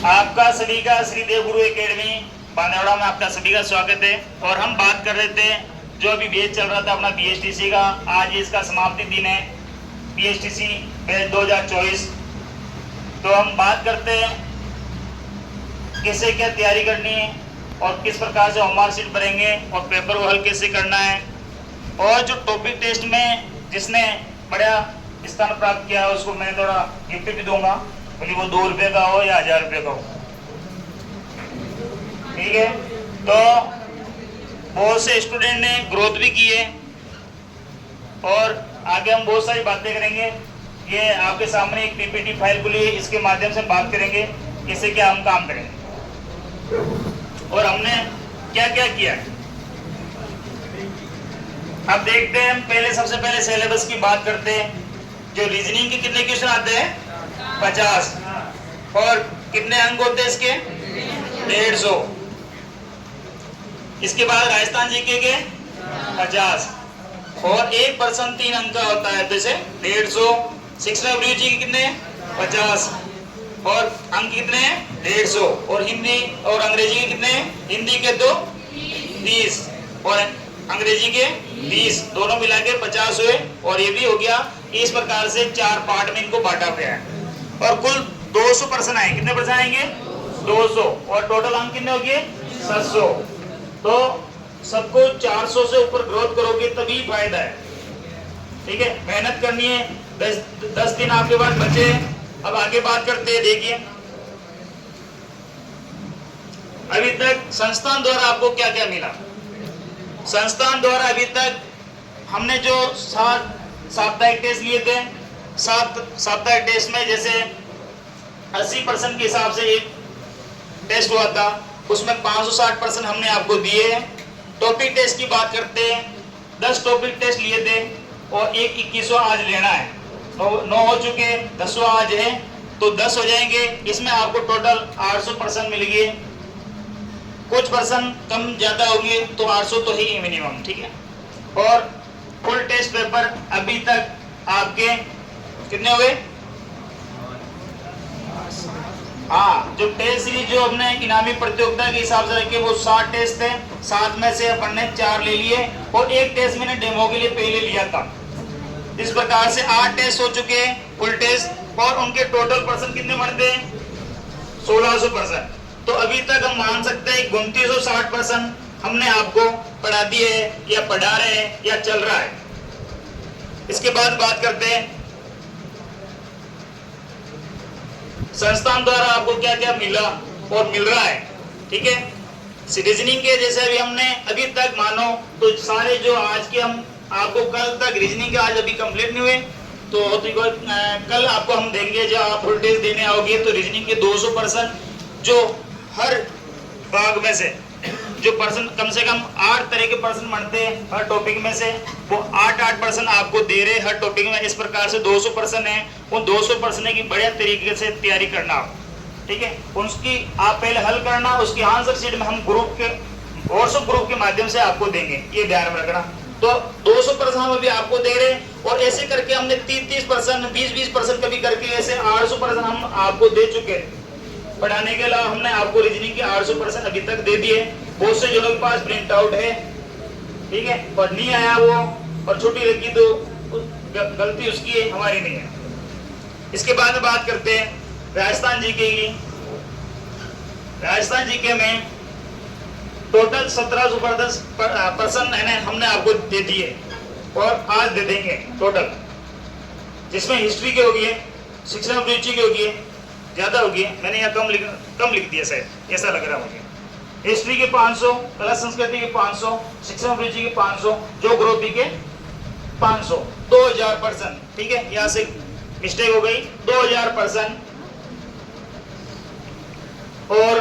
आपका सभी का श्री देव गुरु एकेडमी बांदेवाड़ा में आपका सभी का स्वागत है। और हम बात कर रहे थे जो अभी बैच चल रहा था अपना बीएसटीसी का, आज इसका समाप्ति दिन है, बीएसटीसी बैच 2024। तो हम बात करते हैं कैसे क्या तैयारी करनी है और किस प्रकार से होमवर्क शीट भरेंगे और पेपर को हल कैसे करना है। और जो टॉपिक टेस्ट में जिसने बड़ा स्थान प्राप्त किया है उसको मैं थोड़ा गिफ्ट भी दूंगा, भले वो 2 रुपये का हो या 1000 रुपये का हो, ठीक है। तो बहुत से स्टूडेंट ने ग्रोथ भी की है और आगे हम बहुत सारी बातें करेंगे। ये आपके सामने एक पीपीटी फाइल खुली है, इसके माध्यम से हम बात करेंगे कैसे क्या हम काम करेंगे और हमने क्या क्या किया है। अब देखते हैं, पहले सबसे पहले सिलेबस की बात करते हैं। जो रीजनिंग के कितने क्वेश्चन आते हैं? 50। और कितने अंक होते हैं इसके? 150। इसके बाद राजस्थान जीके के 50 और 1% 3 अंक का होता है, जैसे 150। शिक्षा अभिरुचि के कितने? 50 और अंक कितने हैं? 150। और हिंदी और अंग्रेजी के कितने? हिंदी के 30 और अंग्रेजी के 20, दोनों मिला के 50 हुए। और ये भी हो गया। इस प्रकार से 4 पार्ट में इनको बांटा गया है और कुल 200 पर्सन आए। कितने पर्सन आएंगे? 200। और टोटल अंक कितने हो गए? 700। तो सबको 400 से ऊपर ग्रोथ करोगे तभी फायदा है, ठीक है। मेहनत करनी है। 10 दिन आपके पास बचे। अब आगे बात करते हैं। देखिए अभी तक संस्थान द्वारा आपको क्या क्या मिला। संस्थान द्वारा अभी तक हमने जो 7 साप्ताहिक टेस्ट लिए थे, 7 साप्ताहिक टेस्ट में जैसे 80% के हिसाब से एक टेस्ट हुआ था, उसमें 560% हमने आपको दिए हैं। टॉपिक टेस्ट की बात करते हैं, 10 टॉपिक टेस्ट लिए थे और एक 21वां आज लेना है। 9 हो चुके, 10वां आज है, तो 10 हो जाएंगे। इसमें आपको टोटल 800% मिल गए। कुछ पर्सन कम ज्यादा होंगे तो 800 तो ही मिनिमम, ठीक है। और फुल टेस्ट पेपर अभी तक आपके कितने हो गए? हाँ, जो टेस्ट सीरीज जो हमने इनामी प्रतियोगिता के हिसाब से रखे वो 60 टेस्ट थे। 7 में से अपन ने 4 ले लिए और एक टेस्ट मैंने डेमो के लिए पहले लिया था। इस प्रकार से 8 टेस्ट हो चुके हैं फुल टेस्ट और उनके टोटल पर्सन कितने बनते हैं? 1600 पर्सन। तो अभी तक हम मान सकते हैं 2960 पर्सन हमने आपको पढ़ा दिए है या पढ़ा रहे हैं या चल रहा है। इसके बाद बात करते हैं संस्थान द्वारा आपको क्या क्या मिला और मिल रहा है, ठीक है। रीजनिंग के जैसे अभी हमने अभी तक मानो तो सारे जो आज के हम आपको कल तक रीजनिंग के आज अभी कंप्लीट नहीं हुए तो कल आपको हम देंगे। जब आप फुल टेस्ट देने आओगे तो रीजनिंग के 200% जो हर भाग में से जो पर्सन कम से कम 8 तरह के पर्सन बनते हैं हर टॉपिक में से, वो 8 पर्सन आपको दे रहे हर टॉपिक में। इस प्रकार से 200 पर्सन है, उन 200 पर्सन की बढ़िया तरीके से तैयारी करना, ठीक है। उसकी आप पहले हल करना, उसकी आंसर शीट में हम ग्रुप के व्हाट्सएप ग्रुप के माध्यम से आपको देंगे, ये ध्यान में रखना। तो 200 पर्सन हम अभी आपको दे रहे और ऐसे करके हमने 30 पर्सन 20 पर्सन कभी करके ऐसे 800 पर्सन हम आपको दे चुके हैं। पढ़ाने के अलावा हमने आपको रीजनिंग के 800% अभी तक दे दिए। बहुत से जो लोगों के पास प्रिंट आउट है, ठीक है, पर नहीं आया वो और छुट्टी लगी तो गलती उसकी है, हमारी नहीं है। इसके बाद में बात करते हैं राजस्थान जीके की। राजस्थान जीके में टोटल 17% हमने आपको दे दिए और आज दे देंगे टोटल, जिसमें हिस्ट्री के होगी, शिक्षा अभिरुचि की होगी, ज्यादा होगी। मैंने यहाँ कम लिख दिया शायद, ऐसा लग रहा है मुझे। हिस्ट्री के 500, कला संस्कृति के 500, शिक्षा अभिरुचि के 500, ज्योग्राफी के 500, 2000%, ठीक है। यहाँ से मिस्टेक हो गई, 2000% और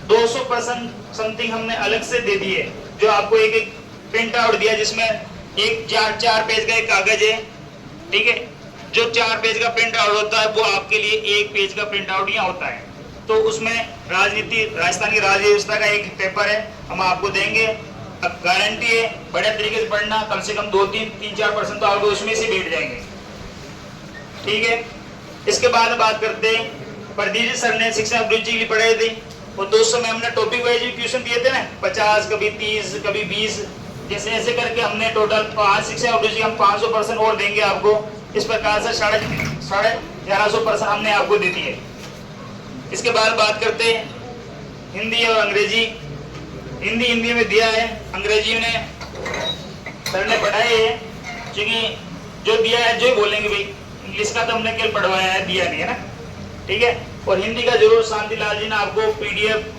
200% समथिंग हमने अलग से दे दिए, जो आपको एक प्रिंट आउट दिया जिसमें एक 4 पेज का एक कागज है, ठीक है। जो 4 पेज का प्रिंट आउट होता है वो आपके लिए 1 पेज का प्रिंट आउट यहाँ होता है। तो उसमें राजनीति, राजस्थान की राज्य व्यवस्था का एक पेपर है, हम आपको देंगे। गारंटी है, बढ़िया तरीके से पढ़ना, कम से कम 2-3-4% तो आपको उसमें से बैठ जाएंगे। ठीक है, इसके बाद बात करते हैं, प्रदीप सर ने शिक्षा अभिरुचि के लिए पढ़ाए थे, और दोस्तों में हमने टॉपिक वाइज भी क्वेश्चन दिए थे ना, 50, कभी 30, कभी 20, जैसे ऐसे करके हमने टोटल आज शिक्षा अभिरुचि हम 500% और देंगे आपको। इस प्रकार से 1150% हमने आपको दे दिए। इसके बाद बात करते हैं हिंदी और अंग्रेजी। हिंदी में दिया है, अंग्रेजी ने सर ने पढ़ाए है, क्योंकि जो दिया है जो ही बोलेंगे भाई, इंग्लिश का तो हमने केवल पढ़वाया है, दिया नहीं है ना। ठीक है, और हिंदी का जरूर शांतिलाल जी ने आपको पीडीएफ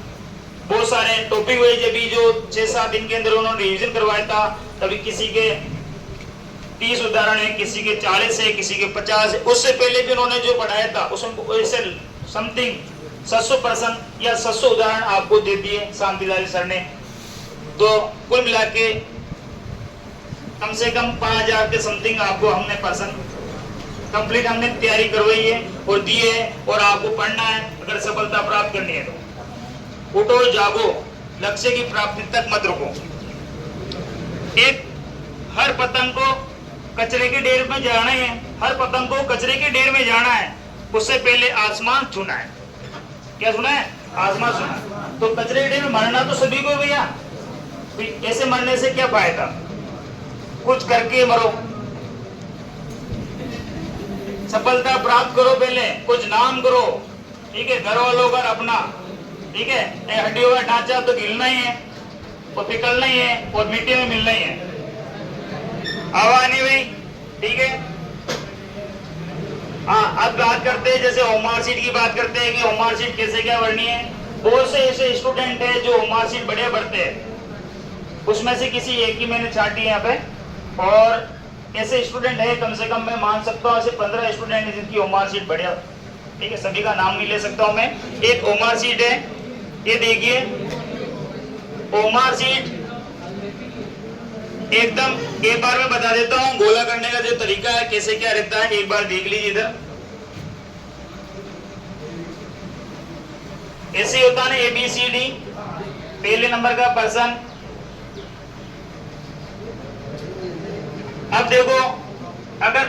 बहुत सारे टॉपिक वाइज अभी जो 6-7 दिन के अंदर उन्होंने रिवीजन करवाया था, तभी किसी के 30 उदाहरण है, किसी के 40 है, किसी के 50 है। उससे पहले भी उन्होंने जो पढ़ाया था उसमें ऐसे समथिंग 700% या 700 उदाहरण आपको दे दिए शांतिलाल सर ने। तो कुल मिला के कम से कम 5000 के समथिंग आपको हमने पर्सन कंप्लीट हमने तैयारी करवाई है और दी है, और आपको पढ़ना है अगर सफलता प्राप्त करनी है तो। उठो जागो, लक्ष्य की प्राप्ति तक मत रुको। एक हर पतंग को कचरे के ढेर में जाना है, हर पतंग को कचरे के ढेर में जाना है, उससे पहले आसमान छूना है। क्या सुना है? आसमान छूना। तो कचरे के ढेर में मरना तो सभी को भैया, ऐसे मरने से क्या फायदा, कुछ करके मरो, सफलता प्राप्त करो, पहले कुछ नाम करो। ठीक है, घर वालों का अपना, ठीक है, हड्डियों का ढांचा तो गिरना ही है और पिघलना ही है और मिट्टी में मिलना ही है। आवाज नहीं भाई, ठीक है। हाँ, अब बात करते हैं जैसे होमवर्क शीट की बात करते हैं कि होमवर्क शीट कैसे क्या भरनी है। बहुत से ऐसे स्टूडेंट है जो होमवर्क शीट बढ़िया भरते हैं, उसमें से किसी एक की मैंने छाटी है यहाँ पे, और ऐसे स्टूडेंट है कम से कम मैं मान सकता हूँ ऐसे 15 स्टूडेंट है जिनकी होमवर्क शीट बढ़िया। ठीक है, सभी का नाम नहीं ले सकता हूँ मैं। एक होमवर्क शीट है, ये देखिए होमवर्क शीट एकदम एक बार मैं बता देता हूँ गोला करने का जो तरीका है कैसे क्या रहता है, एक बार देख लीजिए इधर। ऐसे होता है ना ABCD, पहले नंबर का पर्सन। अब देखो, अगर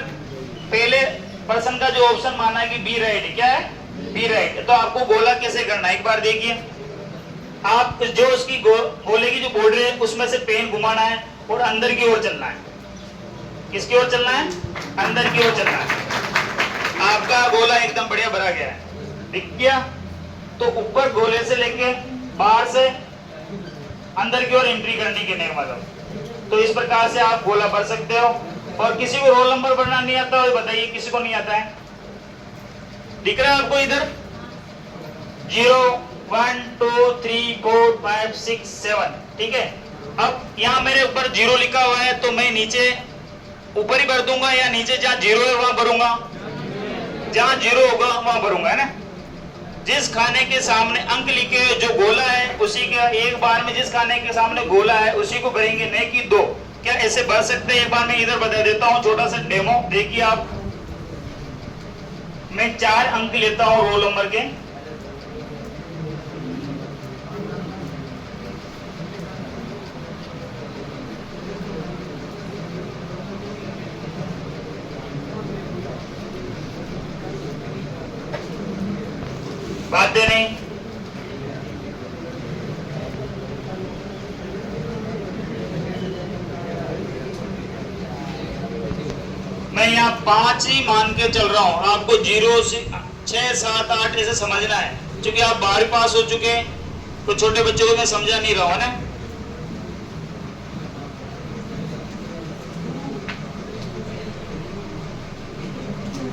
पहले पर्सन का जो ऑप्शन माना है कि बी राइट, क्या है बी राइट, तो आपको गोला कैसे करना है एक बार देखिए। आप जो उसकी गोले की जो बॉर्डर है उसमें से पेन घुमाना है और अंदर की ओर चलना है। किसकी ओर चलना है? अंदर की ओर चलना है। आपका गोला एकदम बढ़िया भरा गया है, दिख गया। तो ऊपर गोले से लेके बाहर से अंदर की ओर एंट्री करने के नहीं मतलब। तो इस प्रकार से आप गोला भर सकते हो। और किसी को रोल नंबर भरना नहीं आता हो बताइए, किसी को नहीं आता है? दिख रहा है आपको इधर 0 1 2 3 4 5 6 7, ठीक है। अब यहाँ मेरे ऊपर 0 लिखा हुआ है तो मैं नीचे ऊपर ही भर दूंगा या नीचे जहाँ 0 है वहां भरूंगा? जहाँ 0 होगा वहां भरूंगा, है ना। जिस खाने के सामने अंक लिखे जो गोला है उसी के एक बार में, जिस खाने के सामने गोला है उसी को भरेंगे, नहीं कि 2। क्या ऐसे भर सकते हैं? एक बार मैं इधर बता देता हूँ छोटा सा डेमो, देखिए आप। मैं 4 अंक लेता हूँ रोल नंबर के, बात दे नहीं। मैं यहाँ 5 ही मान के चल रहा हूँ, आपको 0 से 6 7 8 ऐसे समझना है, क्योंकि आप 12वीं पास हो चुके हैं तो छोटे बच्चों को मैं समझा नहीं रहा हूँ ना।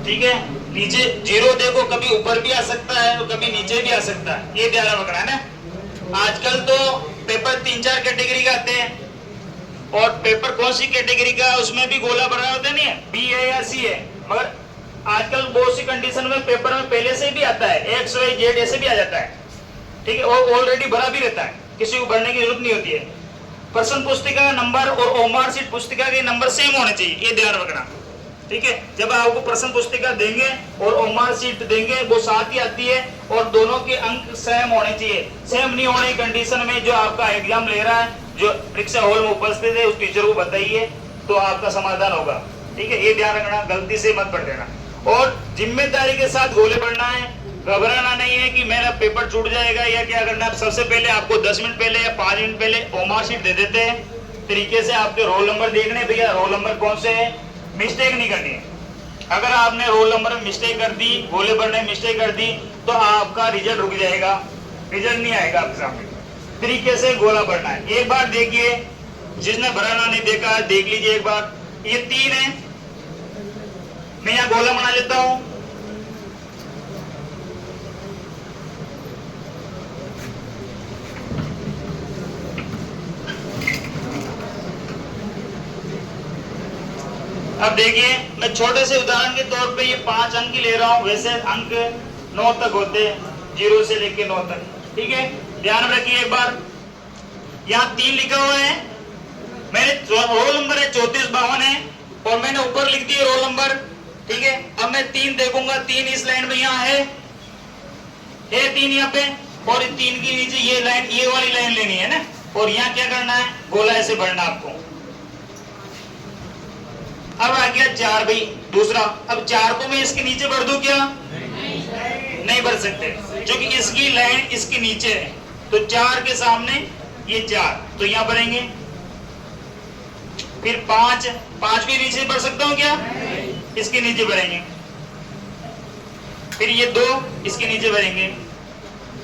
ठीक है, नीचे 0 देखो कभी ऊपर भी आ सकता है और कभी नीचे भी आ सकता है, ये ध्यान रखना है ना। आजकल तो पेपर 3-4 कैटेगरी का आते हैं, और पेपर कौन सी कैटेगरी का उसमें भी गोला भरा होता नहीं है, बी है या सी है। मगर आजकल बहुत सी कंडीशन में पेपर में पहले से भी आता है, X Y Z ऐसे भी आ जाता है, ठीक है, और ऑलरेडी भरा भी रहता है, किसी को भरने की जरूरत नहीं होती है। प्रश्न पुस्तिका का नंबर और ओमआर सीट पुस्तिका के नंबर सेम होने चाहिए, ये ध्यान रखना, ठीक है। जब आपको प्रश्न पुस्तिका देंगे और ओमआर सीट देंगे वो साथ ही आती है, और दोनों के अंक सेम होने चाहिए। सेम नहीं होने की कंडीशन में जो आपका एग्जाम ले रहा है जो परीक्षा हॉल में उपस्थित है उस टीचर को बताइए, तो आपका समाधान होगा। ठीक है, ये ध्यान रखना, गलती से मत पढ़ देना और जिम्मेदारी के साथ गोले पढ़ना है। घबराना नहीं है कि मेरा पेपर छूट जाएगा या क्या करना है। सबसे पहले आपको 10 मिनट पहले या 5 मिनट पहले ओमार शीट दे देते हैं, तरीके से आपके रोल नंबर देखने, भैया रोल नंबर कौन से है, मिस्टेक नहीं करनी है। अगर आपने रोल नंबर में मिस्टेक कर दी, गोले भरने में मिस्टेक कर दी, तो आपका रिजल्ट रुक जाएगा, रिजल्ट नहीं आएगा आपके सामने। तरीके से गोला भरना है। एक बार देखिए, जिसने भराना नहीं देखा देख लीजिए एक बार। ये 3 है, मैं यहाँ गोला बना लेता हूं। अब देखिए, मैं छोटे से उदाहरण के तौर पे ये 5 अंक ही ले रहा हूं, वैसे अंक 9 तक होते हैं, 0 से लेके 9 तक। ठीक है, ध्यान रखिए एक बार। यहाँ 3 लिखा हुआ है, मैंने रोल नंबर है 3452 है और मैंने ऊपर लिख दिया रोल नंबर। ठीक है, अब मैं 3 देखूंगा, 3 इस लाइन में यहाँ है 3 यहाँ पे, और 3 के नीचे ये लाइन, ये वाली लाइन लेनी है ना, और यहाँ क्या करना है, गोला ऐसे भरना आपको। अब आ गया 4 भाई दूसरा। अब 4 को मैं इसके नीचे भर दूं क्या? नहीं भर सकते, क्योंकि इसकी लाइन इसके नीचे है। तो 4 के सामने ये 4, तो यहां भरेंगे। फिर 5 भी नीचे भर सकता हूं क्या? इसके नीचे भरेंगे। फिर ये 2 इसके नीचे भरेंगे।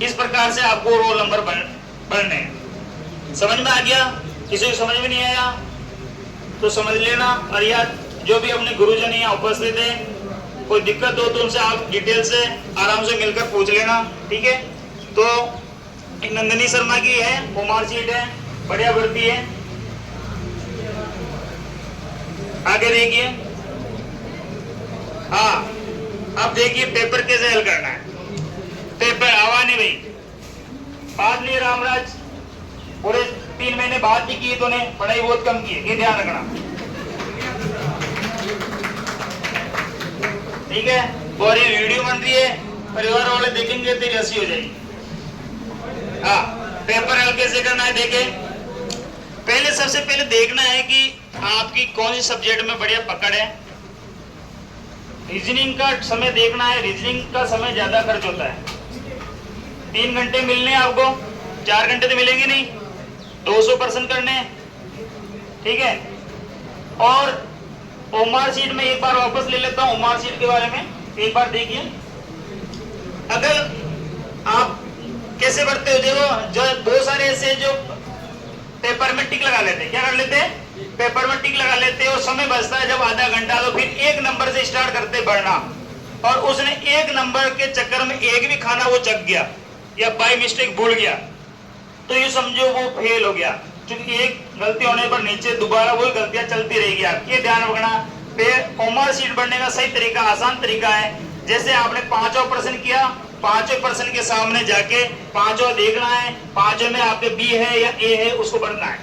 इस प्रकार से आपको रोल नंबर भरने हैं। समझ में आ गया? किसी को समझ में नहीं आया तो समझ लेना। और यार, जो भी अपने गुरुजन यहाँ उपस्थित है, कोई दिक्कत हो तो उनसे आप डिटेल से आराम से मिलकर पूछ लेना। ठीक है, तो नंदिनी शर्मा की है, ओमार शीट है, बढ़िया भर्ती है। आगे देखिए, हाँ अब देखिए पेपर कैसे हल करना है। पेपर आवा नहीं भाई, बात नहीं रामराज, पूरे 3 महीने बात भी की, तो ने पढ़ाई बहुत कम की है, ये ध्यान रखना। ठीक है, और ये वीडियो बन रही है, परिवार वाले देखेंगे तेरी हंसी हो जाएगी। हाँ, पेपर हल कैसे करना है देखे। पहले सबसे पहले देखना है कि आपकी कौन सी सब्जेक्ट में बढ़िया पकड़ है। रीजनिंग का समय देखना है, रीजनिंग का समय ज्यादा खर्च होता है। 3 घंटे मिलने आपको, 4 घंटे तो मिलेंगे नहीं, 200% करने हैं। ठीक है, और ओमार शीट में एक बार वापस ले लेता हूं। ओमार शीट के बारे में एक बार देखिए। अगर आप कैसे भरते हो, जो बहुत सारे ऐसे जो पेपर में टिक लगा लेते हैं, क्या कर लेते हैं, पेपर में टिक लगा लेते हैं और समय बचता है जब आधा घंटा, तो फिर 1 नंबर से स्टार्ट करते भरना, और उसने 1 नंबर के चक्कर में एक भी खाना वो चक गया या बाय मिस्टेक भूल गया, तो ये समझो वो फेल हो गया। क्योंकि एक गलती होने पर नीचे दोबारा वही गलतियां चलती रहेगी। आप ये ध्यान रखना। ओमार शीट भरने का सही तरीका, आसान तरीका है, जैसे आपने 5वां प्रश्न किया, 5वें प्रश्न के सामने जाके 5वां देखना है, 5वें में आपके बी है या ए है, उसको भरना है,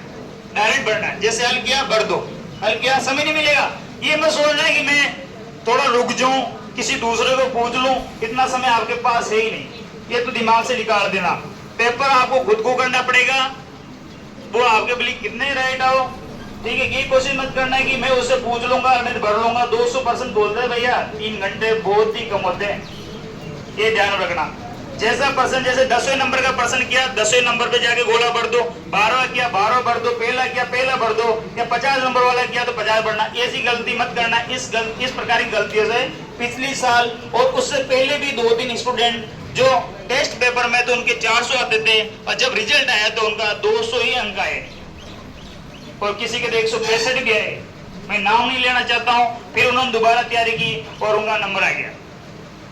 डायरेक्ट भरना है। जैसे हल किया भर दो, हल किया, समय नहीं मिलेगा। ये मत सोचना है कि मैं थोड़ा रुक जाऊं, किसी दूसरे को पूछ लूं, इतना समय आपके पास है ही नहीं, ये तो दिमाग से निकाल देना। पेपर आपको खुद को करना पड़ेगा, वो आपके बली कितने राइट आओ। ठीक है, ये कोशिश मत करना है कि मैं उससे पूछ लूंगा मैं भर लूंगा। 200% बोलते हैं भैया, 3 घंटे बहुत ही कम होते हैं, ये ध्यान रखना। जैसा प्रश्न, जैसे 10वें नंबर का प्रश्न किया, 10वें नंबर पे जाके गोला भर दो, 12वां किया 12 भर दो, पहला किया पहला भर दो, या 50 नंबर वाला किया तो 50 भरना। ऐसी गलती मत करना। इस प्रकार की गलतियों से पिछली साल और उससे पहले भी 2-3 स्टूडेंट जो टेस्ट पेपर में तो उनके 400 आते थे, और जब रिजल्ट आया तो उनका 200 ही अंक आए, और किसी के 165 भी आए। मैं नाम नहीं लेना चाहता हूं। फिर उन्होंने दोबारा तैयारी की और उनका नंबर आ गया,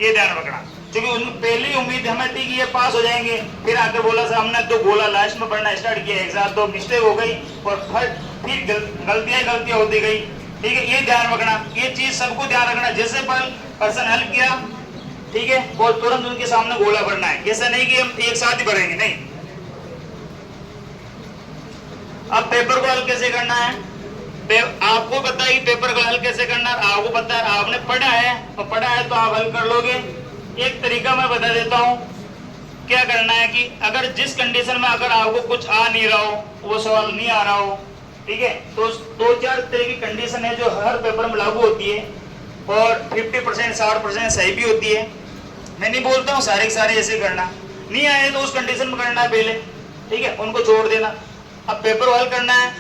ये ध्यान रखना। क्योंकि उन पहली उम्मीद हमें थी कि ये पास हो जाएंगे, फिर आकर बोला सर हमने तो गोला लास्ट में पढ़ना स्टार्ट किया, एक साथ तो मिस्टेक हो गई और फिर गलतियां होती गई। ठीक है, ये ध्यान रखना, ये चीज सबको ध्यान रखना। जैसे पर्सन हल किया, ठीक है, और तुरंत उनके सामने गोला भरना है। ऐसा नहीं कि हम एक साथ ही भरेंगे, नहीं। अब पेपर को हल कैसे करना है, आपको पता है कि पेपर को हल कैसे करना है, आपको पता है, आपने पढ़ा है तो आप हल कर लोगे। एक तरीका मैं बता देता हूं। क्या करना है कि अगर जिस कंडीशन में अगर आपको कुछ आ नहीं रहा हो, वो सवाल नहीं आ रहा हो, ठीक है, तो 2-4 तरह की कंडीशन है जो हर पेपर में लागू होती है और 50% 60% सही भी होती है। मैं नहीं बोलता हूँ सारे के सारे ऐसे करना, नहीं आए तो उस कंडीशन में करना है पहले, ठीक है, उनको छोड़ देना। अब पेपर हल करना है।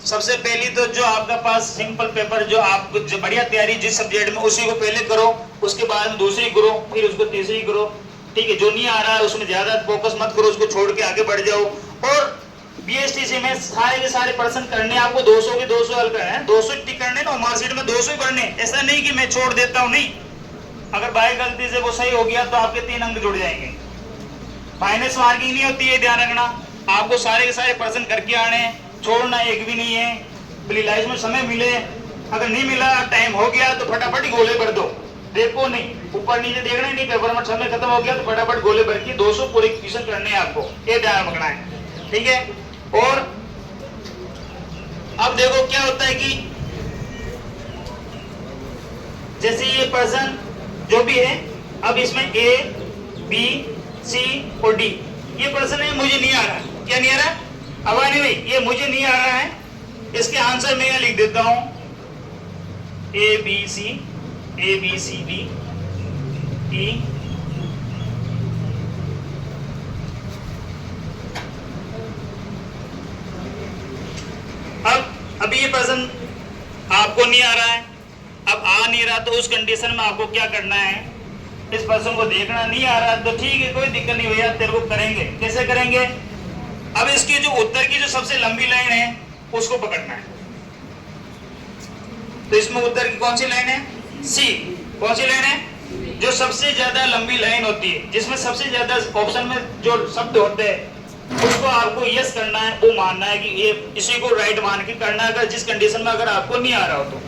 सबसे पहली तो जो आपका पास सिंपल पेपर जो आपको जो बढ़िया तैयारी जिस सब्जेक्ट में उसी को पहले करो, उसके बाद में दूसरी करो, फिर उसको तीसरी करो, ठीक है। जो नहीं आ रहा है उसमें ज्यादा फोकस मत करो, उसको छोड़ के आगे बढ़ जाओ। और बीएसटीसी में सारे के सारे पर्सन करने आपको 200 के 200 हल करना है, 200 टिक करने ना, मार्कशीट में 200 ही करने। ऐसा नहीं कि मैं छोड़ देता हूँ, नहीं। अगर बाय गलती से वो सही हो गया तो आपके 3 अंक जुड़ जाएंगे। माइनस मार्किंग नहीं होती है, ध्यान रखना। आपको सारे के सारे पर्सन करके आने, छोड़ना एक भी नहीं है। प्लीज लाइफ में समय मिले, अगर नहीं मिला टाइम हो गया तो फटाफट गोले भर दो, देखो नहीं ऊपर नीचे देखना ही नहीं। पेपर में समय खत्म हो गया तो फटाफट गोले भर के 200 पूरे क्वेश्चन करने हैं आपको, ये ध्यान रखना है, ठीक है। और अब देखो क्या होता है कि जैसे ये पर्सन जो भी है, अब इसमें ए बी सी और डी ये पर्सन है, मुझे नहीं आ रहा। क्या नहीं आ रहा? अवानी भाई, ये मुझे नहीं आ रहा है, इसके आंसर मैं लिख देता हूं A B C D E. अब अभी ये पर्सन आपको नहीं आ रहा है, अब आ नहीं रहा, तो उस कंडीशन में आपको क्या करना है, इस पर्सन को देखना। नहीं आ रहा तो ठीक है, कोई दिक्कत नहीं भैया, तेरे को करेंगे। कैसे करेंगे? अब इसकी जो उत्तर की जो सबसे लंबी लाइन है उसको पकड़ना है। तो इसमें उत्तर की कौन सी लाइन है? सी। कौन सी लाइन है? जो सबसे ज्यादा लंबी लाइन होती है, जिसमें सबसे ज्यादा ऑप्शन में जो शब्द होते हैं, उसको आपको यस करना है, वो मानना है कि ये इसी को राइट मान के करना है। अगर जिस कंडीशन में अगर आपको नहीं आ रहा हो तो,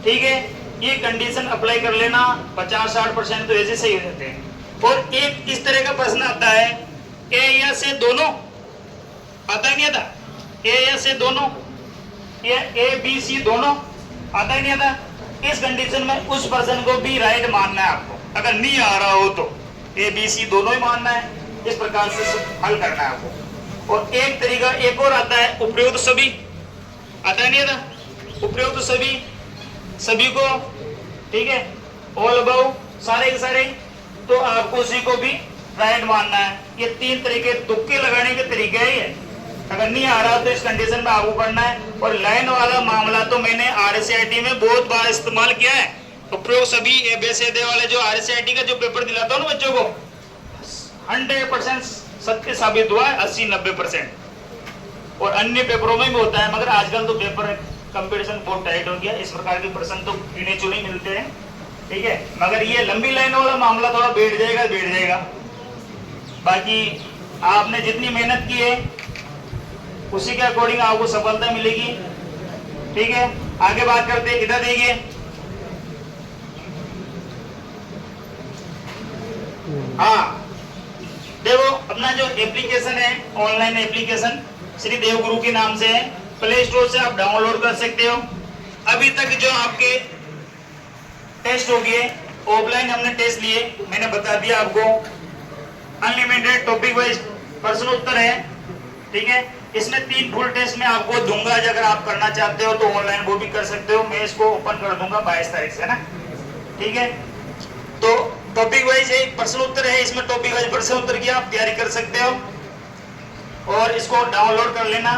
ठीक है, ये कंडीशन अप्लाई कर लेना। 50-60% तो ऐसे सही हो जाते हैं। और एक इस तरह का प्रश्न आता है, ए या से दोनों, आता ही नहीं आता। ए या से दोनों, या ए बी सी दोनों, आता ही नहीं आता। इस कंडीशन में उस पर्सन को भी राइट मानना है आपको, अगर नहीं आ रहा हो तो ए बी सी दोनों ही मानना है। इस प्रकार से हल करना है आपको। और एक तरीका एक और आता है, उपयुक्त सभी, आता ही नहीं आता। उपयुक्त सभी को, ठीक है, ऑल अबाउ, सारे के सारे, तो आपको उसी को भी राइट मानना है। ये 3 तरीके तुक्के लगाने के तरीके ही है। अगर नहीं आ रहा तो इस कंडीशन में आपको करना है। और लाइन वाला मामला तो मैंने RCIT में बहुत बार इस्तेमाल किया है। उपयोग सभी ABCD वाले जो RCIT का जो पेपर दिलाता हूँ ना बच्चों को, 100% सत्य साबित हुआ है, 80-90%। और अन्य पेपरों में भी होता है, मगर आजकल तो पेपर कंपटीशन बहुत टाइट हो गया, इस प्रकार के प्रश्न तो गिने चुने मिलते हैं, ठीक है। मगर ये लंबी लाइन वाला मामला थोड़ा बैठ जाएगा। बाकी आपने जितनी मेहनत की है उसी के अकॉर्डिंग आपको सफलता मिलेगी, ठीक है। आगे बात करते हैं, इधर देखिए, हाँ देखो अपना जो एप्लीकेशन है, ऑनलाइन एप्लीकेशन श्री देव गुरु के नाम से है, प्ले स्टोर से आप डाउनलोड कर सकते हो। अभी तक जो आपके टेस्ट हो गए, ऑफलाइन हमने टेस्ट लिए, मैंने बता दिया आपको। अनलिमिटेड टॉपिक वाइज प्रश्न उत्तर है, ठीक है। इसमें 3 फुल टेस्ट में आपको दूंगा, अगर आप करना चाहते हो तो ऑनलाइन वो भी कर सकते हो। मैं इसको ओपन कर दूंगा 22 तारीख से, है ना, ठीक है। तो टॉपिक वाइज एक प्रश्न उत्तर है, इसमें टॉपिक वाइज प्रश्न उत्तर की आप तैयारी कर सकते हो और इसको डाउनलोड कर लेना,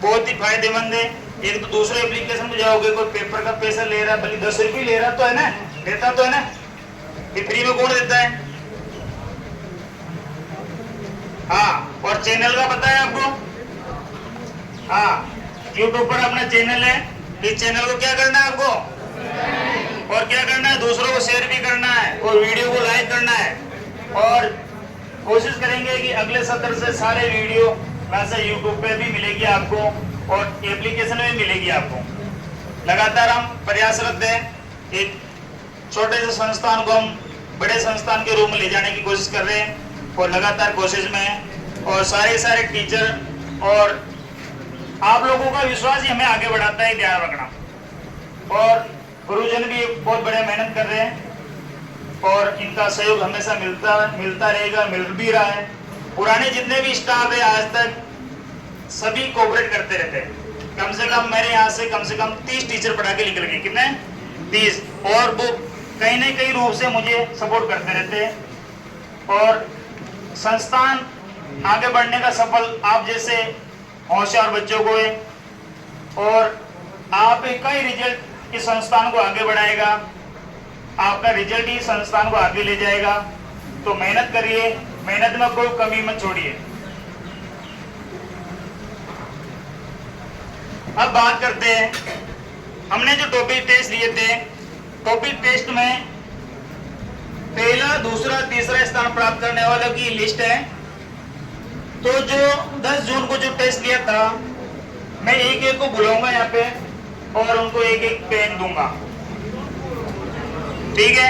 बहुत ही फायदेमंद है। एक तो दूसरे एप्लीकेशन में जाओगे, कोई पेपर का पैसा ले रहा है, भले 10 रुपये ले रहा तो है ना, देता तो है ना, ये फ्री में कौन देता है? हाँ, और चैनल का पता है आपको? हाँ, यूट्यूब पर अपना चैनल है, इस चैनल को क्या करना है आपको, और क्या करना है, दूसरों को शेयर भी करना है और वीडियो को लाइक करना है। और कोशिश करेंगे कि अगले सत्र से सारे वीडियो वैसे यूट्यूब पे भी मिलेगी आपको और एप्लीकेशन में मिलेगी आपको। लगातार हम प्रयासरत हैं, एक छोटे से संस्थान को हम बड़े संस्थान के रूप में ले जाने की कोशिश कर रहे हैं और लगातार कोशिश में हैं। और सारे टीचर और आप लोगों का विश्वास ही हमें आगे बढ़ाता है, ध्यान रखना। और गुरुजन भी बहुत बड़े मेहनत कर रहे हैं, और इनका सहयोग हमेशा मिलता रहेगा, मिल भी रहा है। पुराने जितने भी स्टाफ है आज तक सभी कोऑपरेट करते रहते हैं। कम से कम मेरे यहाँ से कम 30 टीचर पढ़ा के निकल गए। कितने? 30। और वो कहीं न कहीं रूप से मुझे सपोर्ट करते रहते हैं और संस्थान आगे बढ़ने का सफल आप जैसे होशियार बच्चों को है और आप कई रिजल्ट इस संस्थान को आगे बढ़ाएगा। आपका रिजल्ट ही संस्थान को आगे ले जाएगा। तो मेहनत करिए, मेहनत में कोई कमी मत छोड़िए। अब बात करते हैं, हमने जो टॉपिक टेस्ट लिए थे, टॉपिक टेस्ट में पहला, दूसरा, तीसरा स्थान प्राप्त करने वालों की लिस्ट है। तो जो 10 जून को जो टेस्ट लिया था, मैं एक एक को बुलाऊंगा यहाँ पे और उनको एक एक पेन दूंगा, ठीक है।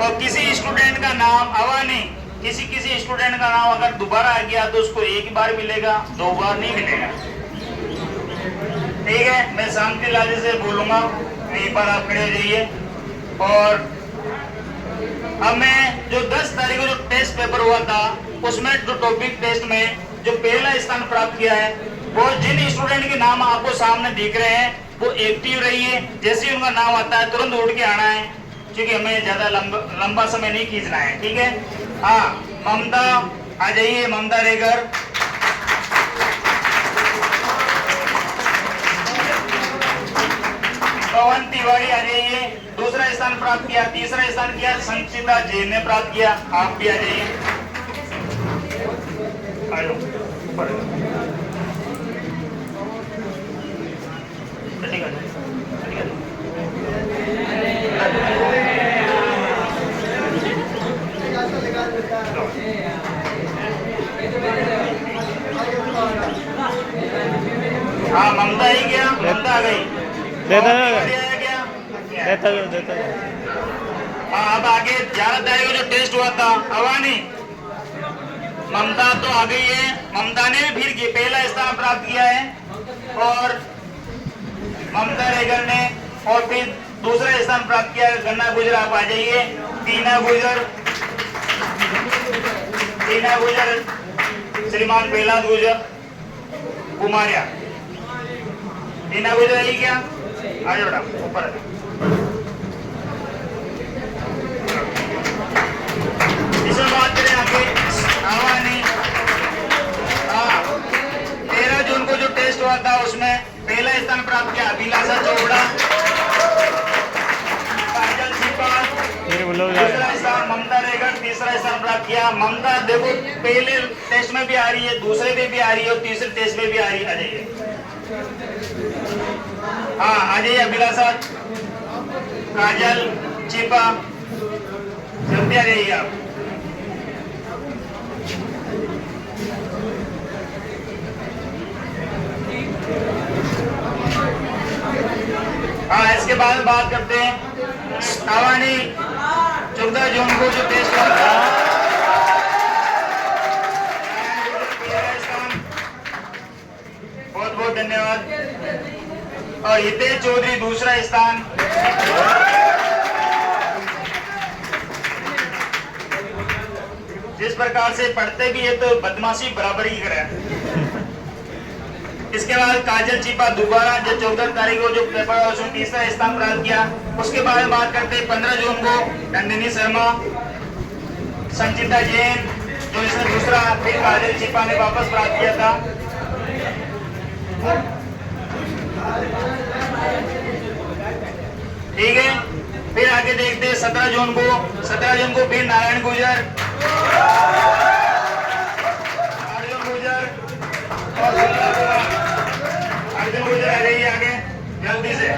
और किसी स्टूडेंट का नाम आवा नहीं, किसी स्टूडेंट का नाम अगर दोबारा आ गया तो उसको एक बार मिलेगा, 2 बार नहीं मिलेगा, ठीक है। मैं शांति लाल से बोलूंगा, वहीं पर आप खड़े हो जाइए। और अब मैं जो 10 तारीख को जो टेस्ट पेपर हुआ था उसमें जो टॉपिक टेस्ट में जो पहला स्थान प्राप्त किया है, वो जिन स्टूडेंट के नाम आपको सामने दिख रहे हैं वो एक्टिव रहिए। जैसे ही उनका नाम आता है तुरंत उठ के आना है, क्योंकि हमें ज्यादा लंबा समय नहीं खींचना है, ठीक है। हाँ, ममता आ जाइए, ममता रेगर। पवन तिवारी आ जाइए, दूसरा स्थान प्राप्त किया। तीसरा स्थान किया संचिता जैन ने प्राप्त किया, आप भी आ जाइए। आयो ऊपर हाँ, ममता ही गया, ममता आ गई। देता हाँ, अब आगे 11 तारीख को जो टेस्ट हुआ था, अवानी ममता तो आ गई है। ममता ने भी फिर पहला स्थान प्राप्त किया है और ममता रेगर ने और फिर दूसरा स्थान प्राप्त किया। गन्ना गुजर आप आ जाइए। टीना गुजर, श्रीमान बेलाद गुजर, कुमारिया। टीना गुजर आई क्या? आ जाओ बेटा, ऊपर आ जाओ। इसमें बात करें आगे आवानी। हाँ, 13 जून को जो टेस्ट हुआ था उसमें पहला स्थान प्राप्त किया अभिलाषा चोपड़ा, काजल छिपा, दूसरा स्थान ममता रेगर, तीसरा स्थान प्राप्त किया। ममता देखो पहले टेस्ट में भी आ रही है, दूसरे में भी आ रही है और तीसरे टेस्ट में भी आ रही है। आ जाइए, हाँ आ जाइए। अभिलाषा, काजल छिपा, जल्दी आ जाइए आप। हाँ, इसके बाद बात करते हैं आवानी 14 जून को जो टेस्ट हुआ था, बहुत बहुत धन्यवाद। और हितेश चौधरी दूसरा स्थान। जिस प्रकार से पढ़ते भी है तो बदमाशी बराबर ही करे। इसके बाद काजल चिपा दोबारा जो 14 तारीख को जो पेपर हुआ उसमें तीसरा स्थान प्राप्त किया। उसके बाद बात करते हैं 15 जून को नंदिनी शर्मा, संचिता जैन जो इसने दूसरा, फिर काजल चिपा ने वापस प्राप्त किया था। ठीक है, फिर आगे देखते हैं 17 जून को फिर नारायण गुजर और अर्जुन गुजर आ रही है आगे जल्दी से।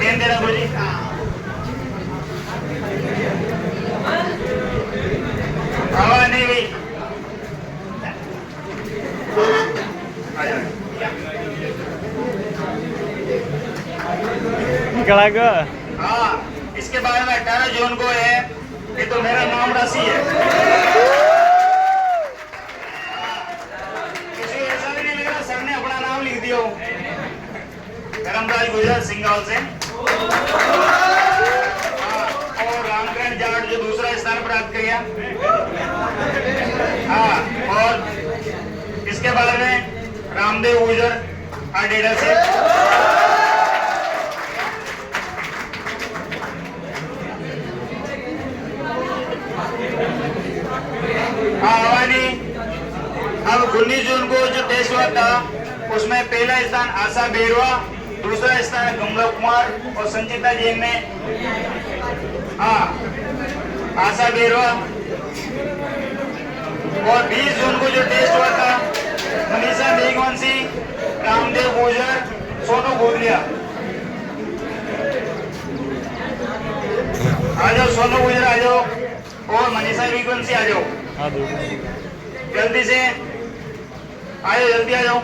पेन देना गुरुजी। हवा नहीं गई। हाँ, इसके बारे में 18 जून को है। ये तो मेरा नाम राशि है। किसी ऐसा भी नहीं लग रहा सर ने अपना नाम लिख दिया हो। धर्मराज गुजर सिंगाल से। और रामकरण जाट जो दूसरा स्थान प्राप्त किया। हाँ, और इसके बाद में रामदेव गुजर अडेडा से। आवानी अब 19 जून को जो टेस्ट हुआ था उसमें पहला स्थान आशा बेरवा, दूसरा स्थान कमला कुमार और संचिता जैन ने। हाँ, आशा बेरवा। और 20 जून को जो टेस्ट हुआ था मनीषा मेघवंशी, रामदेव गुजर, सोनू गोदलिया। आ जाओ सोनू गुजर आ जाओ और मनीषा मेघवंशी आ जाओ, जल्दी से आ जाओ, जल्दी आ जाओ।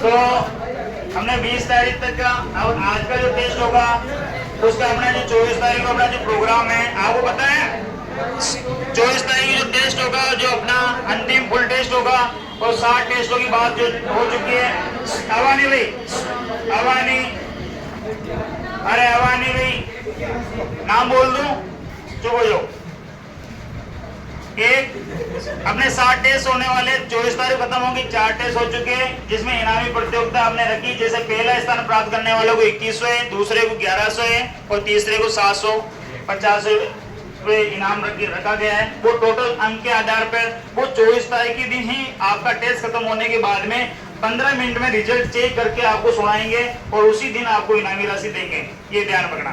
तो हमने 20 तारीख तक का और आज का जो टेस्ट होगा उसका अपना जो 24 तारीख को अपना जो प्रोग्राम है आपको पता है। 24 तारीख जो टेस्ट होगा जो अपना अंतिम फुल टेस्ट होगा और 60 टेस्टों की बात जो हो चुकी है। अवानी भाई, अवानी, अरे अवानी भाई नाम बोल दूं, चुप हो जाओ। एक अपने 60 टेस्ट होने वाले 24 तारीख खत्म होगी, 4 टेस्ट हो चुके हैं जिसमें इनामी प्रतियोगिता हमने रखी। जैसे पहला स्थान प्राप्त करने वालों को 2100 है, दूसरे को 1100 है और तीसरे को 750 इनाम रखा गया है। वो टोटल अंक के आधार पर वो 24 तारीख के दिन ही आपका टेस्ट खत्म होने के बाद में 15 मिनट में रिजल्ट चेक करके आपको सुनाएंगे और उसी दिन आपको इनामी राशि देंगे, ये ध्यान रखना,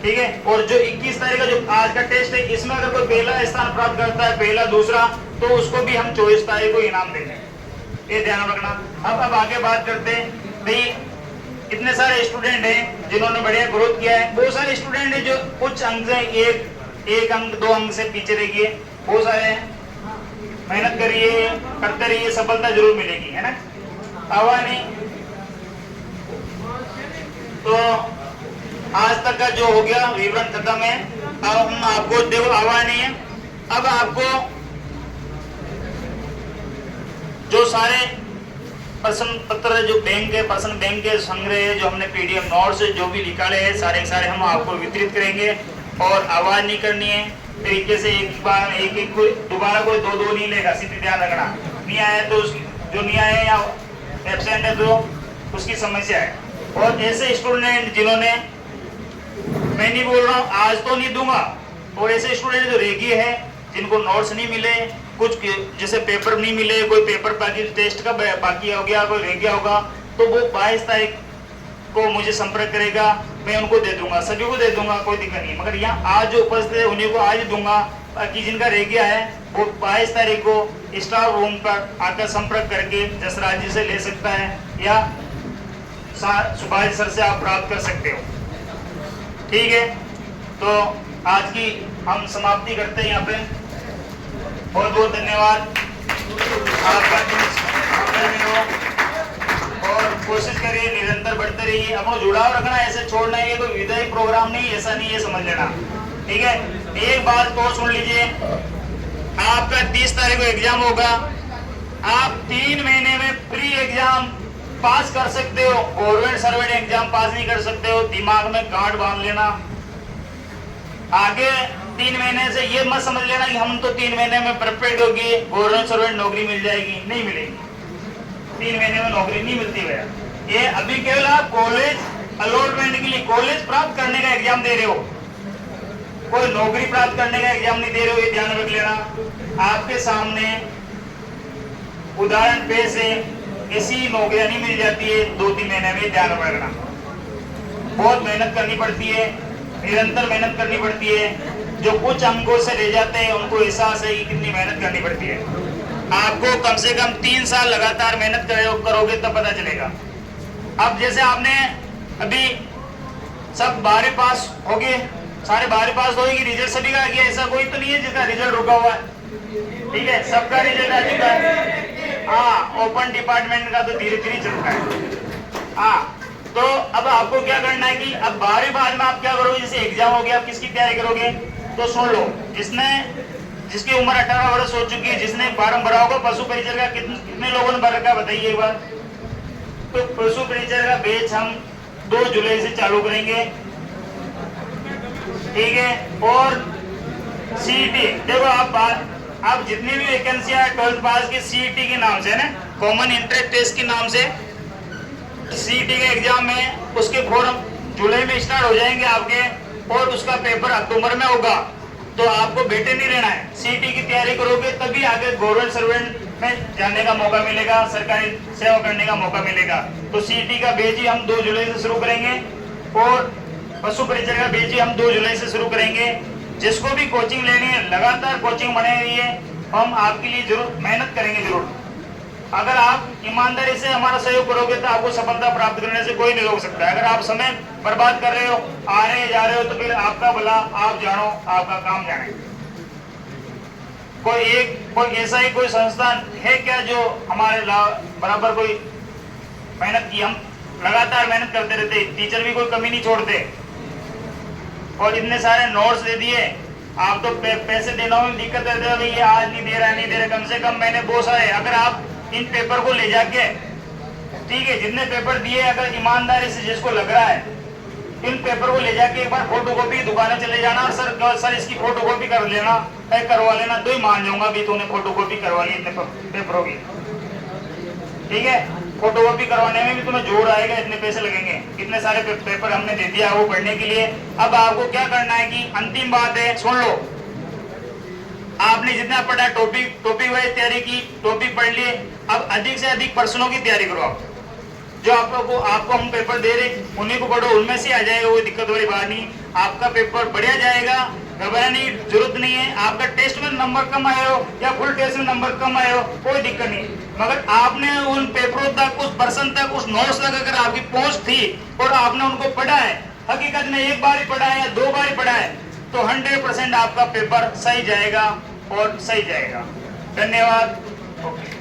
ठीक है। और जो 21 तारीख का जो आज का टेस्ट है इसमें अगर कोई पहला स्थान प्राप्त करता है, पहला दूसरा, तो उसको भी हम 24 तारीख को इनाम देंगे, ये ध्यान रखना। अब आगे बात करते हैं भाई, इतने सारे स्टूडेंट हैं जिन्होंने बढ़िया ग्रोथ किया है। बहुत सारे स्टूडेंट हैं जो कुछ अंक से एक अंक 2 अंक से पीछे रह गए, बहुत सारे मेहनत करिए, करते रहिए, सफलता जरूर मिलेगी, है ना। आवा नहीं तो आज तक का जो हो गया विवरण खत्म है। अब हम आपको देखो आवा नहीं है, अब आपको जो सारे प्रश्न पत्र जो बैंक के प्रश्न बैंक के संग्रह जो हमने पीडीएफ नोट्स जो भी निकाले हैं सारे हम आपको वितरित करेंगे। और आवाज नहीं करनी है तरीके से, एक बार एक दोबारा कोई दो नहीं लेगा, सीधे ध्यान रखना। नहीं आया तो जो नहीं आया या एब्सेंट है तो उसकी समस्या है। और ऐसे स्टूडेंट जिन्होंने, मैं नहीं बोल रहा हूँ आज तो नहीं दूंगा, और ऐसे स्टूडेंट जो रेगी है जिनको नोट्स नहीं मिले, कुछ जैसे पेपर नहीं मिले, कोई पेपर बाकी टेस्ट का बाकी हो गया, कोई रह गया होगा, तो वो 22 तारीख को मुझे संपर्क करेगा, मैं उनको दे दूंगा, सभी को दे दूंगा, कोई दिक्कत नहीं। मगर यहाँ आज जो उपस्थित है उन्हीं को आज दूंगा, बाकी जिनका रह गया है वो 22 तारीख को स्टाफ रूम पर आकर संपर्क करके जसराज जी से ले सकता है या सुभाष सर से आप प्राप्त कर सकते हो, ठीक है। तो आज की हम समाप्ति करते हैं यहाँ पे। बहुत बहुत धन्यवाद आपका और कोशिश करिए निरंतर बढ़ते रहिए, अपना जुड़ाव रखना, ऐसे छोड़ना है, ये कोई विदाई प्रोग्राम नहीं, ऐसा नहीं है, समझ लेना, ठीक है। एक बात तो सुन लीजिए, आपका 30 तारीख को एग्जाम होगा, आप 3 महीने में प्री एग्जाम पास कर सकते हो, गवर्नमेंट सर्वेंट एग्जाम पास नहीं कर सकते हो, दिमाग में गांठ बांध लेना। आगे 3 महीने से ये मत समझ लेना कि हम तो 3 महीने में परफेक्ट होगी, गवर्नमेंट सर्वेंट नौकरी मिल जाएगी, नहीं मिलेगी। 3 महीने में नौकरी नहीं मिलती है। ये अभी केवल आप कॉलेज अलॉटमेंट के लिए, कॉलेज प्राप्त करने का एग्जाम दे रहे हो, कोई नौकरी प्राप्त करने का एग्जाम नहीं दे रहे हो, ये ध्यान रख लेना। आपके सामने उदाहरण पे से ऐसी नौकरियां नहीं मिल जाती है 2-3 महीने में, ध्यान रखना। बहुत मेहनत करनी पड़ती है, निरंतर मेहनत करनी पड़ती है। जो कुछ अंकों से रह जाते हैं उनको एहसास है कि कितनी मेहनत करनी पड़ती है। आपको कम से कम 3 साल लगातार मेहनत करोगे तब पता चलेगा। अब जैसे आपने अभी सब 12 पास हो गए, सारे 12 पास होगी, रिजल्ट सभी का आ गया, ऐसा कोई तो नहीं है जिसका रिजल्ट रुका हुआ है, ठीक है, सबका रिजल्ट आ चुका है। हाँ, ओपन डिपार्टमेंट का तो धीरे धीरे चलता है। हाँ, तो अब आपको क्या करना है कि अब 12वीं बाद में आप क्या करोगे, जैसे एग्जाम हो गया, आप किसकी तैयारी करोगे, तो सुन लो, जिसकी उम्र 18 वर्ष हो चुकी है, जिसने फॉर्म भरा होगा पशु परिचर का, कितने लोगों ने भर रखा बताइए एक बार। तो पशु परिचर का बैच हम 2 जुलाई से चालू करेंगे, ठीक है। और सीईटी देखो, आप जितनी भी वैकेंसियां 12th पास की सीईटी के नाम से ना, कॉमन एंट्रेंस टेस्ट के नाम से सीईटी के एग्जाम में उसके फॉर्म जुलाई में स्टार्ट हो जाएंगे आपके, और उसका पेपर अक्टूबर में होगा। तो आपको बेटे नहीं रहना है, सीईटी की तैयारी करोगे तभी आगे गवर्नमेंट सर्वेंट में जाने का मौका मिलेगा, सरकारी सेवा करने का मौका मिलेगा। तो सीईटी का बैच ही हम 2 जुलाई से शुरू करेंगे, और पशु परिचर का बैच ही हम 2 जुलाई से शुरू करेंगे। जिसको भी कोचिंग लेनी है, लगातार कोचिंग बने रही है, हम आपके लिए जरूर मेहनत करेंगे जरूर। अगर आप ईमानदारी से हमारा सहयोग करोगे तो आपको सफलता प्राप्त करने से कोई नहीं रोक सकता। अगर आप समय बर्बाद कर रहे हो, आ रहे जा रहे हो, तो फिर आपका भला आप जानो, आपका काम जाने। कोई ऐसा ही कोई संस्थान है क्या जो हमारे बराबर कोई मेहनत की, हम लगातार मेहनत करते रहते, टीचर भी कोई कमी नहीं छोड़ते, और इतने सारे नोट्स दे दिए। आप तो पैसे देना में दिक्कत रहती है, ये आज नहीं दे रहा, कम से कम मैंने बहुत सारे, अगर आप इन पेपर को ले जाके, ठीक है, जितने पेपर दिए, अगर ईमानदारी से जिसको लग रहा है, इन पेपर को ले जाके एक बार फोटोकॉपी दुकानें चले जाना, और सर इसकी फोटोकॉपी कर लेना, करवा लेना, तो ही मान जाऊंगा भी तूने फोटोकॉपी करवा ली इतने पेपरों की, ठीक है। फोटोकॉपी करवाने में भी तुम्हें जोर आएगा, इतने पैसे लगेंगे, इतने सारे पेपर हमने दे दिया वो पढ़ने के लिए। अब आपको क्या करना है कि अंतिम बात है, सुन लो, आपने जितना पढ़ा, टॉपिक वाइज तैयारी की, टॉपिक पढ़ लिए, अब अधिक से अधिक प्रश्नों की तैयारी करो। आप जो आपको हम पेपर दे रहे उन्हीं को पढ़ो, उनमें से आ जाएगा, कोई दिक्कत वाली बात नहीं, आपका पेपर बढ़िया जाएगा, घबराने की जरूरत नहीं है। आपका टेस्ट में नंबर कम आए हो या फुल टेस्ट में नंबर कम आए हो, कोई दिक्कत नहीं, मगर आपने उन पेपरों तक, उस पर्सन तक, उस नोट्स तक अगर आपकी पहुंच थी और आपने उनको पढ़ा है, हकीकत में एक बार ही पढ़ा है या 2 बार ही पढ़ा है, तो 100% आपका पेपर सही जाएगा और सही जाएगा। धन्यवाद। ओके।